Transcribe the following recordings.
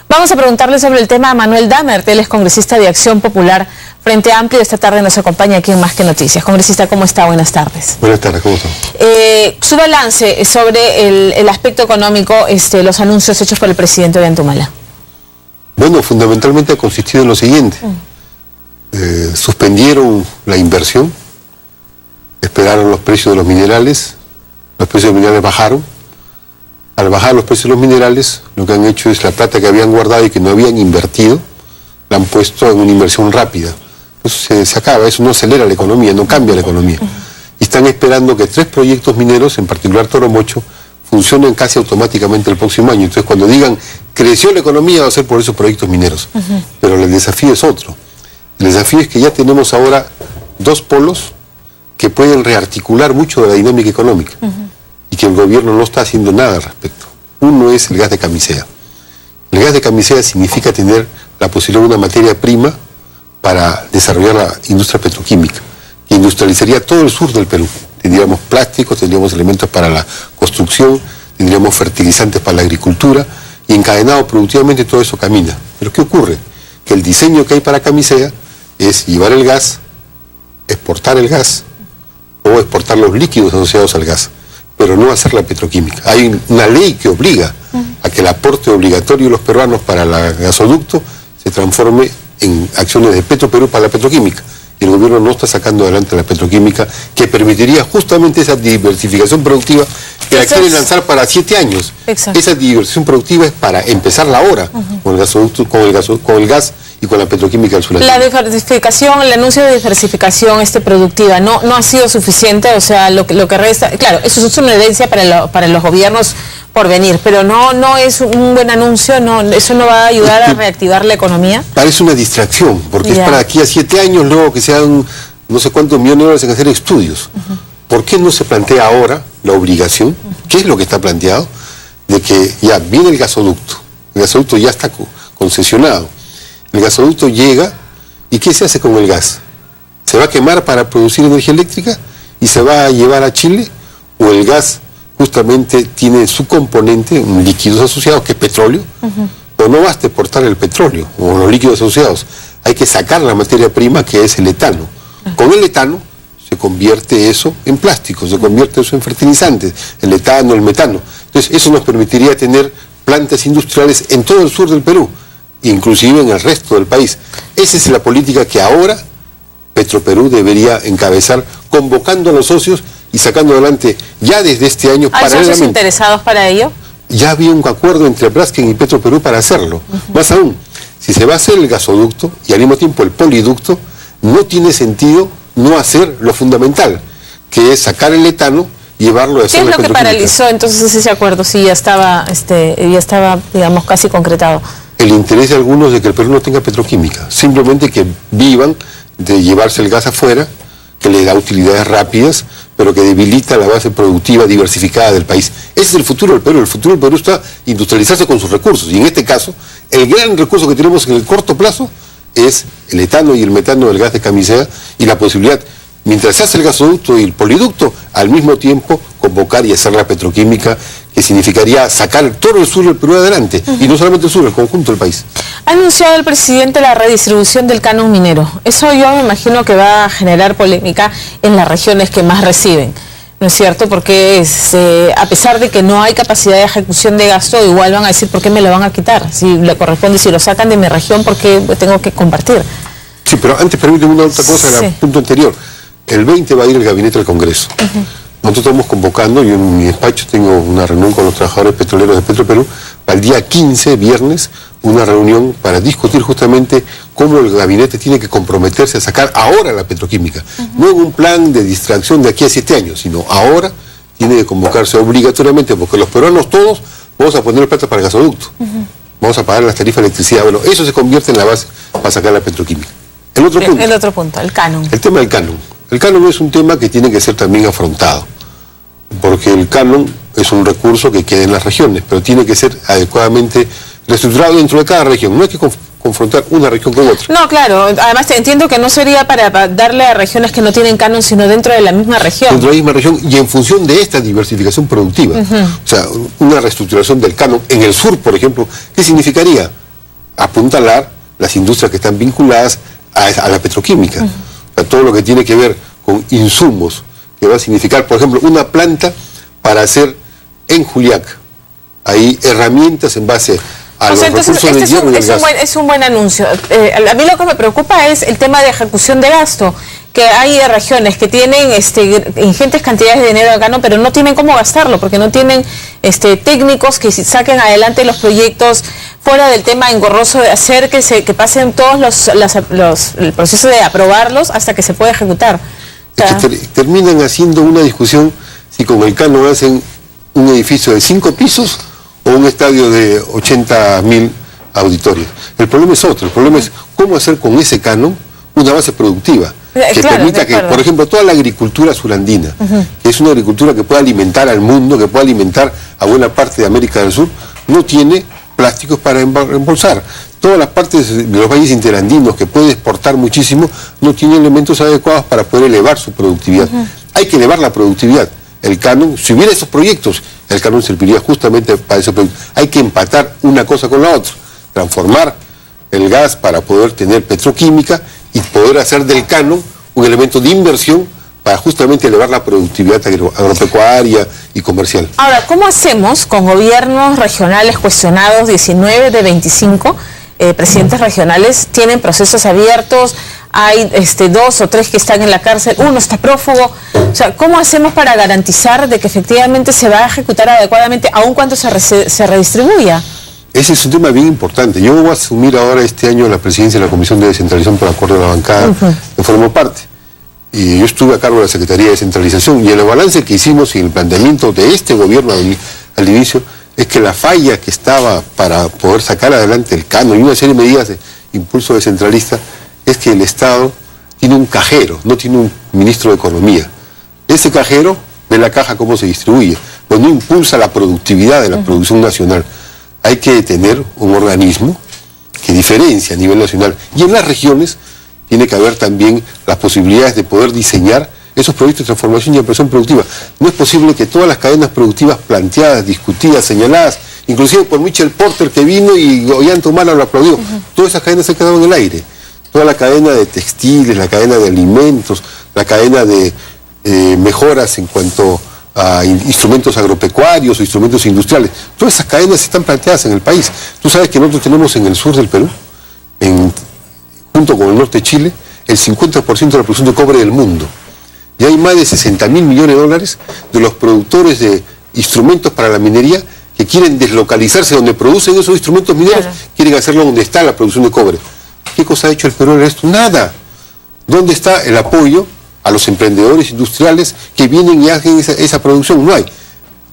Vamos a preguntarle sobre el tema a Manuel Damert, él es congresista de Acción Popular Frente Amplio. Esta tarde nos acompaña aquí en Más que Noticias. Congresista, ¿cómo está? Buenas tardes. Buenas tardes, ¿cómo está? Su balance sobre el aspecto económico, los anuncios hechos por el presidente Ollantumala. Bueno, fundamentalmente ha consistido en lo siguiente. Suspendieron la inversión, esperaron los precios de los minerales bajaron. Al bajar los precios de los minerales, lo que han hecho es la plata que habían guardado y que no habían invertido, la han puesto en una inversión rápida. Eso se acaba, eso no acelera la economía, no cambia la economía. Y están esperando que 3 proyectos mineros, en particular Toromocho, funcionen casi automáticamente el próximo año. Entonces, cuando digan, creció la economía, va a ser por esos proyectos mineros. Pero el desafío es otro. El desafío es que ya tenemos ahora 2 polos que pueden rearticular mucho de la dinámica económica. Y que el gobierno no está haciendo nada al respecto. Uno es el gas de camisea. El gas de camisea significa tener la posibilidad de una materia prima para desarrollar la industria petroquímica, que industrializaría todo el sur del Perú. Tendríamos plásticos, tendríamos elementos para la construcción, tendríamos fertilizantes para la agricultura, y encadenado productivamente todo eso camina. Pero ¿qué ocurre? Que el diseño que hay para camisea es llevar el gas, exportar el gas, o exportar los líquidos asociados al gas, pero no hacer la petroquímica. Hay una ley que obliga a que el aporte obligatorio de los peruanos para el gasoducto se transforme en acciones de Petroperú para la petroquímica. Y el gobierno no está sacando adelante la petroquímica, que permitiría justamente esa diversificación productiva que la quieren lanzar para 7 años. Exacto. Esa diversificación productiva es para empezarla ahora, con el gasoducto, con el gas y con la petroquímica del sur. La diversificación, el anuncio de diversificación productiva no ha sido suficiente, o sea, lo que resta, claro, eso es una herencia para los gobiernos por venir, pero no es un buen anuncio, eso no va a ayudar a reactivar la economía. Parece una distracción, porque es para aquí a 7 años, luego que se hagan no sé cuántos millones de dólares en hacer estudios. ¿Por qué no se plantea ahora la obligación, qué es lo que está planteado, de que ya viene el gasoducto ya está concesionado, el gasoducto llega, ¿y qué se hace con el gas? ¿Se va a quemar para producir energía eléctrica y se va a llevar a Chile? ¿O el gas justamente tiene su componente, líquidos asociados, que es petróleo? Pero no basta exportar el petróleo o los líquidos asociados, hay que sacar la materia prima que es el etano. Con el etano se convierte eso en plástico, se convierte eso en fertilizantes, el etano, el metano. Entonces eso nos permitiría tener plantas industriales en todo el sur del Perú, inclusive en el resto del país. Esa es la política que ahora Petroperú debería encabezar, convocando a los socios y sacando adelante ya desde este año. ¿Hay socios interesados para ello? Ya había un acuerdo entre Braskem y Petroperú para hacerlo. Más aún, si se va a hacer el gasoducto y al mismo tiempo el poliducto, no tiene sentido no hacer lo fundamental, que es sacar el etano y llevarlo a hacer la petroquímica. ¿Qué es lo que paralizó entonces ese acuerdo si ya estaba, digamos, casi concretado? El interés de algunos de que el Perú no tenga petroquímica, simplemente que vivan de llevarse el gas afuera, que le da utilidades rápidas, pero que debilita la base productiva diversificada del país. Ese es el futuro del Perú. El futuro del Perú está industrializarse con sus recursos, y en este caso, el gran recurso que tenemos en el corto plazo es el etano y el metano del gas de camisea, y la posibilidad, mientras se hace el gasoducto y el poliducto, al mismo tiempo convocar y hacer la petroquímica, que significaría sacar todo el sur del Perú adelante, y no solamente el sur, el conjunto del país. Ha anunciado el presidente la redistribución del canon minero. Eso yo me imagino que va a generar polémica en las regiones que más reciben, ¿no es cierto? Porque a pesar de que no hay capacidad de ejecución de gasto, igual van a decir, ¿por qué me lo van a quitar? Si le corresponde, si lo sacan de mi región, ¿por qué tengo que compartir? Sí, pero antes permíteme una otra cosa, el punto anterior. El 20 va a ir el gabinete al Congreso. Nosotros estamos convocando, yo en mi despacho tengo una reunión con los trabajadores petroleros de Petroperú, para el día 15, viernes, una reunión para discutir justamente cómo el gabinete tiene que comprometerse a sacar ahora la petroquímica. No en un plan de distracción de aquí a 7 años, sino ahora tiene que convocarse obligatoriamente, porque los peruanos todos vamos a poner plata para el gasoducto. Vamos a pagar las tarifas de electricidad. Bueno, eso se convierte en la base para sacar la petroquímica. El otro punto, el canon. El tema del canon. El canon es un tema que tiene que ser también afrontado, porque el canon es un recurso que queda en las regiones, pero tiene que ser adecuadamente reestructurado dentro de cada región. No hay que confrontar una región con otra. No, claro. Además entiendo que no sería para darle a regiones que no tienen canon, sino dentro de la misma región. Dentro de la misma región y en función de esta diversificación productiva. O sea, una reestructuración del canon en el sur, por ejemplo, ¿qué significaría? apuntalar las industrias que están vinculadas a la petroquímica. O sea, todo lo que tiene que ver con insumos, que va a significar, por ejemplo, una planta para hacer en Juliaca, hay herramientas en base a los recursos del hierro y del gas. Es un buen anuncio. A mí lo que me preocupa es el tema de ejecución de gasto, que hay regiones que tienen ingentes cantidades de dinero acá, pero no tienen cómo gastarlo, porque no tienen técnicos que saquen adelante los proyectos fuera del tema engorroso de hacer que pasen todos el proceso de aprobarlos hasta que se pueda ejecutar. O sea, es que terminan haciendo una discusión si con el canon hacen un edificio de 5 pisos o un estadio de 80.000 auditorios. El problema es otro, el problema es cómo hacer con ese canon una base productiva que permita que, por ejemplo, toda la agricultura surandina, que es una agricultura que pueda alimentar al mundo, que pueda alimentar a buena parte de América del Sur, no tiene plásticos para embolsar. Todas las partes de los valles interandinos que puede exportar muchísimo, no tienen elementos adecuados para poder elevar su productividad. Hay que elevar la productividad. El canon, si hubiera esos proyectos, el canon serviría justamente para ese proyecto. Hay que empatar una cosa con la otra, transformar el gas para poder tener petroquímica y poder hacer del canon un elemento de inversión para justamente elevar la productividad agropecuaria y comercial. Ahora, ¿cómo hacemos con gobiernos regionales cuestionados, 19 de 25 presidentes regionales tienen procesos abiertos? Hay 2 o 3 que están en la cárcel, uno está prófugo. O sea, ¿cómo hacemos para garantizar de que efectivamente se va a ejecutar adecuadamente, aun cuando se redistribuya? Ese es un tema bien importante. Yo voy a asumir ahora este año la presidencia de la Comisión de Descentralización por acuerdo de la bancada, que formo parte. Y yo estuve a cargo de la Secretaría de Descentralización, y el balance que hicimos y el planteamiento de este gobierno al inicio es que la falla que estaba para poder sacar adelante el canon y una serie de medidas de impulso descentralista es que el Estado tiene un cajero, no tiene un ministro de Economía. Ese cajero ve la caja cómo se distribuye, pero no impulsa la productividad de la producción nacional. Hay que tener un organismo que diferencia a nivel nacional. Y en las regiones tiene que haber también las posibilidades de poder diseñar esos proyectos de transformación y ampliación productiva. No es posible que todas las cadenas productivas planteadas, discutidas, señaladas, inclusive por Michel Porter que vino y Ollanta Humala lo aplaudió, todas esas cadenas se quedaron en el aire. Toda la cadena de textiles, la cadena de alimentos, la cadena de mejoras en cuanto a instrumentos agropecuarios o instrumentos industriales. Todas esas cadenas están planteadas en el país. Tú sabes que nosotros tenemos en el sur del Perú, junto con el norte de Chile, el 50% de la producción de cobre del mundo. Y hay más de 60.000 millones de dólares de los productores de instrumentos para la minería que quieren deslocalizarse donde producen esos instrumentos mineros, quieren hacerlo donde está la producción de cobre. ¿Qué cosa ha hecho el Perú en esto? Nada. ¿Dónde está el apoyo a los emprendedores industriales que vienen y hacen esa producción? No hay.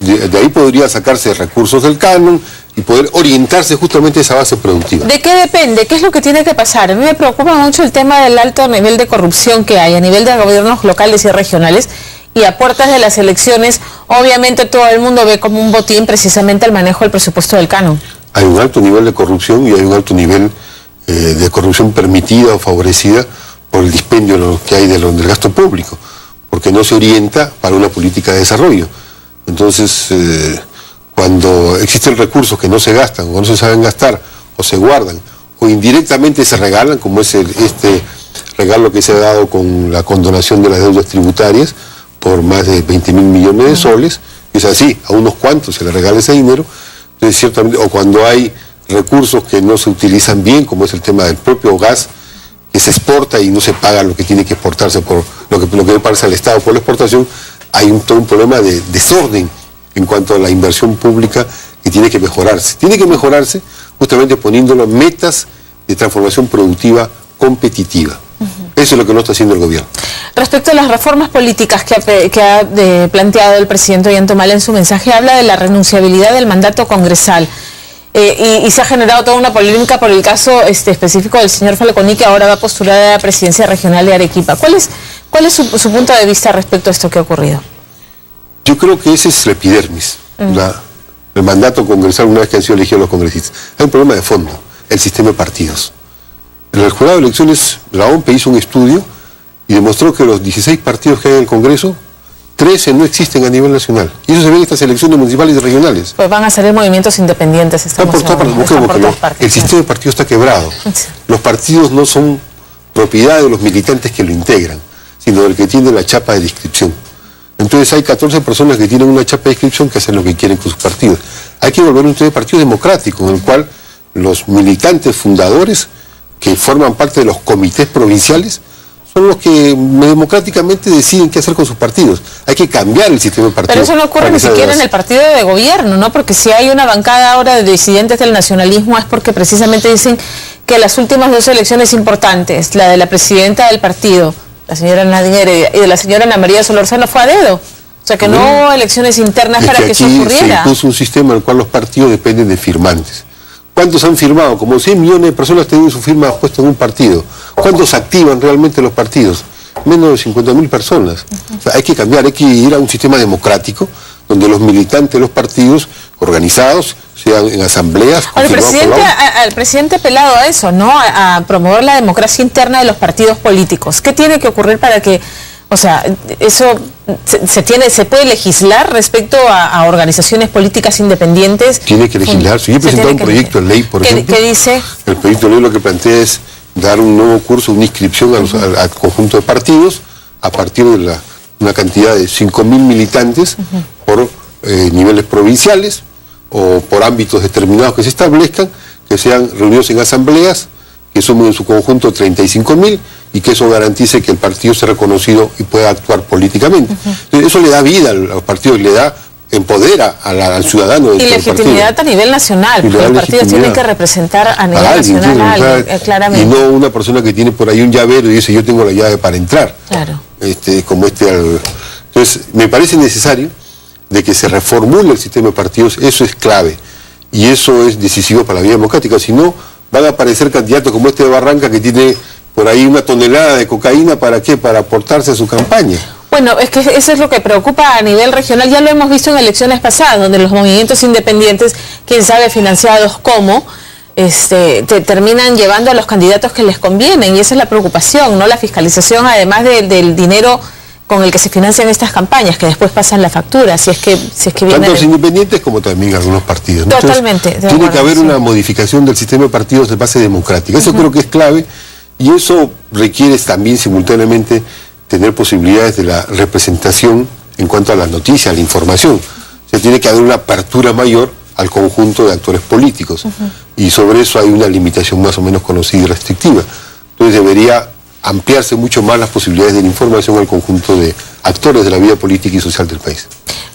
De ahí podría sacarse recursos del canon y poder orientarse justamente a esa base productiva. ¿De qué depende? ¿Qué es lo que tiene que pasar? A mí me preocupa mucho el tema del alto nivel de corrupción que hay a nivel de gobiernos locales y regionales, y a puertas de las elecciones, obviamente todo el mundo ve como un botín precisamente el manejo del presupuesto del canon. Hay un alto nivel de corrupción y hay un alto nivel de corrupción permitida o favorecida por el dispendio que hay del gasto público, porque no se orienta para una política de desarrollo. Entonces, cuando existen recursos que no se gastan, o no se saben gastar, o se guardan, o indirectamente se regalan, como es este regalo que se ha dado con la condonación de las deudas tributarias, por más de 20.000 millones de soles, es así, a unos cuantos se les regala ese dinero. Entonces, ciertamente, o cuando hay recursos que no se utilizan bien, como es el tema del propio gas, que se exporta y no se paga lo que tiene que exportarse por lo que debe pagarse al Estado por la exportación, hay todo un problema de desorden en cuanto a la inversión pública que tiene que mejorarse. Tiene que mejorarse justamente poniéndolo metas de transformación productiva competitiva. Eso es lo que no está haciendo el gobierno. Respecto a las reformas políticas que ha planteado el presidente Ollanta Humala en su mensaje, habla de la renunciabilidad del mandato congresal. Y se ha generado toda una polémica por el caso específico del señor Falconi, que ahora va a postular a la presidencia regional de Arequipa. ¿Cuál es su punto de vista respecto a esto que ha ocurrido? Yo creo que ese es la epidermis, el mandato congresal una vez que han sido elegidos los congresistas. Hay un problema de fondo, el sistema de partidos. En el jurado de elecciones, la OMPE hizo un estudio y demostró que los 16 partidos que hay en el Congreso 13 no existen a nivel nacional. Y eso se ve en estas elecciones municipales y regionales. Pues van a salir movimientos independientes. El sistema de partidos está quebrado. Sí. Los partidos no son propiedad de los militantes que lo integran, sino del que tiene la chapa de inscripción. Entonces hay 14 personas que tienen una chapa de inscripción que hacen lo que quieren con sus partidos. Hay que volver a un sistema de partido democrático, en el cual los militantes fundadores, que forman parte de los comités provinciales, son los que democráticamente deciden qué hacer con sus partidos. Hay que cambiar el sistema de partidos. Pero eso no ocurre ni siquiera en el partido de gobierno, ¿no? Porque si hay una bancada ahora de disidentes del nacionalismo es porque precisamente dicen que las últimas 2 elecciones importantes, la de la presidenta del partido, la señora Nadine Heredia, y de la señora Ana María Solórzano, fue a dedo. O sea que no hubo elecciones internas para que eso ocurriera. Se impuso un sistema en el cual los partidos dependen de firmantes. ¿Cuántos han firmado? Como 100 millones de personas tienen su firma puesta en un partido. ¿Cuántos activan realmente los partidos? Menos de 50.000 personas. O sea, hay que cambiar, hay que ir a un sistema democrático donde los militantes de los partidos organizados sean en asambleas. El presidente ha apelado a eso, ¿no? A promover la democracia interna de los partidos políticos. ¿Qué tiene que ocurrir para que, o sea, eso se puede legislar respecto a organizaciones políticas independientes? Tiene que legislarse. Yo he presentado un proyecto de ley, por ejemplo. ¿Qué dice? El proyecto de ley lo que plantea es dar un nuevo curso, una inscripción al conjunto de partidos a partir de una cantidad de 5.000 militantes por niveles provinciales o por ámbitos determinados que se establezcan, que sean reunidos en asambleas, que sumen en su conjunto 35.000 y que eso garantice que el partido sea reconocido y pueda actuar políticamente. Entonces, eso le da vida a los partidos, empodera al ciudadano. Y legitimidad a nivel nacional, porque los partidos tienen que representar a nivel nacional a alguien, claramente. Y no una persona que tiene por ahí un llavero y dice yo tengo la llave para entrar. Claro. Entonces, me parece necesario de que se reformule el sistema de partidos, eso es clave. Y eso es decisivo para la vida democrática, si no van a aparecer candidatos como este de Barranca que tiene por ahí 1 tonelada de cocaína, ¿para qué? Para aportarse a su campaña. Bueno, es que eso es lo que preocupa a nivel regional, ya lo hemos visto en elecciones pasadas, donde los movimientos independientes, quién sabe financiados cómo, terminan llevando a los candidatos que les convienen, y esa es la preocupación, ¿no? La fiscalización, además del dinero con el que se financian estas campañas, que después pasan la factura, si es que vienen... Tanto los independientes como también algunos partidos, ¿no? Totalmente. Entonces, tiene que haber una modificación del sistema de partidos de base democrática, eso creo que es clave, y eso requiere también simultáneamente tener posibilidades de la representación en cuanto a las noticias, a la información. O sea, tiene que haber una apertura mayor al conjunto de actores políticos, y sobre eso hay una limitación más o menos conocida y restrictiva. Entonces debería ampliarse mucho más las posibilidades de la información al conjunto de actores de la vida política y social del país.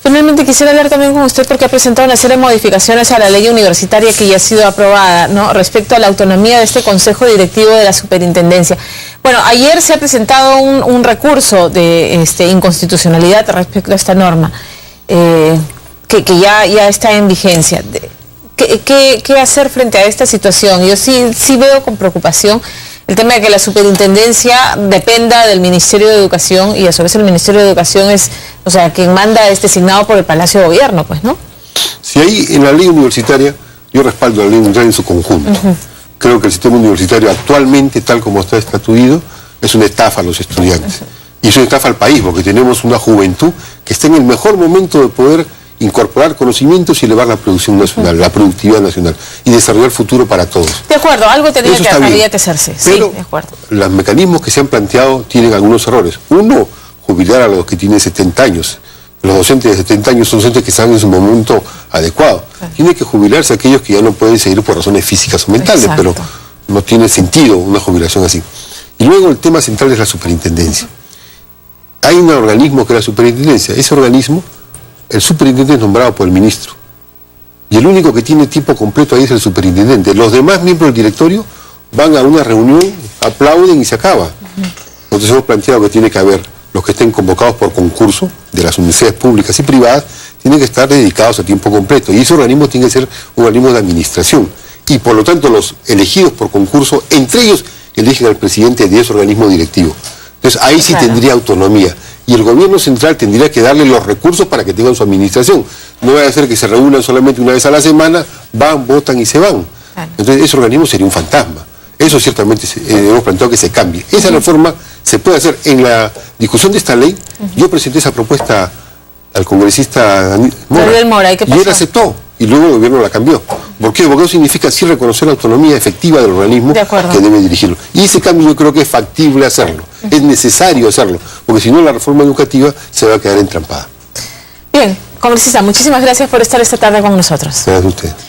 Finalmente quisiera hablar también con usted porque ha presentado una serie de modificaciones a la ley universitaria que ya ha sido aprobada, ¿no? Respecto a la autonomía de este Consejo Directivo de la Superintendencia. Bueno, ayer se ha presentado un recurso de inconstitucionalidad respecto a esta norma, que ya está en vigencia. ¿Qué hacer frente a esta situación? Yo sí veo con preocupación el tema de que la superintendencia dependa del Ministerio de Educación, y a su vez el Ministerio de Educación es, o sea, quien manda, es designado por el Palacio de Gobierno, pues, ¿no? Si hay en la ley universitaria, yo respaldo la ley universitaria en su conjunto. Creo que el sistema universitario actualmente, tal como está estatuido, es una estafa a los estudiantes. Y es una estafa al país, porque tenemos una juventud que está en el mejor momento de poder incorporar conocimientos y elevar la producción nacional, la productividad nacional, y desarrollar el futuro para todos. De acuerdo, algo había que hacerse. Pero sí, de acuerdo. Los mecanismos que se han planteado tienen algunos errores. Uno, jubilar a los que tienen 70 años. Los docentes de 70 años son docentes que están en su momento adecuado. Claro. Tiene que jubilarse aquellos que ya no pueden seguir por razones físicas o mentales. Exacto. Pero no tiene sentido una jubilación así. Y luego el tema central es la superintendencia. Hay un organismo que es la superintendencia. Ese organismo, el superintendente es nombrado por el ministro. Y el único que tiene tiempo completo ahí es el superintendente. Los demás miembros del directorio van a una reunión, aplauden y se acaba. Entonces hemos planteado que tiene que haber los que estén convocados por concurso de las universidades públicas y privadas, tienen que estar dedicados a tiempo completo. Y ese organismo tiene que ser un organismo de administración. Y por lo tanto los elegidos por concurso, entre ellos eligen al presidente de ese organismo directivo. Entonces ahí sí tendría autonomía. Y el gobierno central tendría que darle los recursos para que tengan su administración. No va a ser que se reúnan solamente una vez a la semana, van, votan y se van. Entonces ese organismo sería un fantasma. Eso ciertamente hemos planteado que se cambie. Esa reforma se puede hacer. En la discusión de esta ley, yo presenté esa propuesta al congresista Mora, ¿y qué pasó? él aceptó, y luego el gobierno la cambió. ¿Por qué? Porque eso significa sí reconocer la autonomía efectiva del organismo que debe dirigirlo. Y ese cambio yo creo que es factible hacerlo, es necesario hacerlo, porque si no la reforma educativa se va a quedar entrampada. Bien, congresista, muchísimas gracias por estar esta tarde con nosotros. Gracias a usted.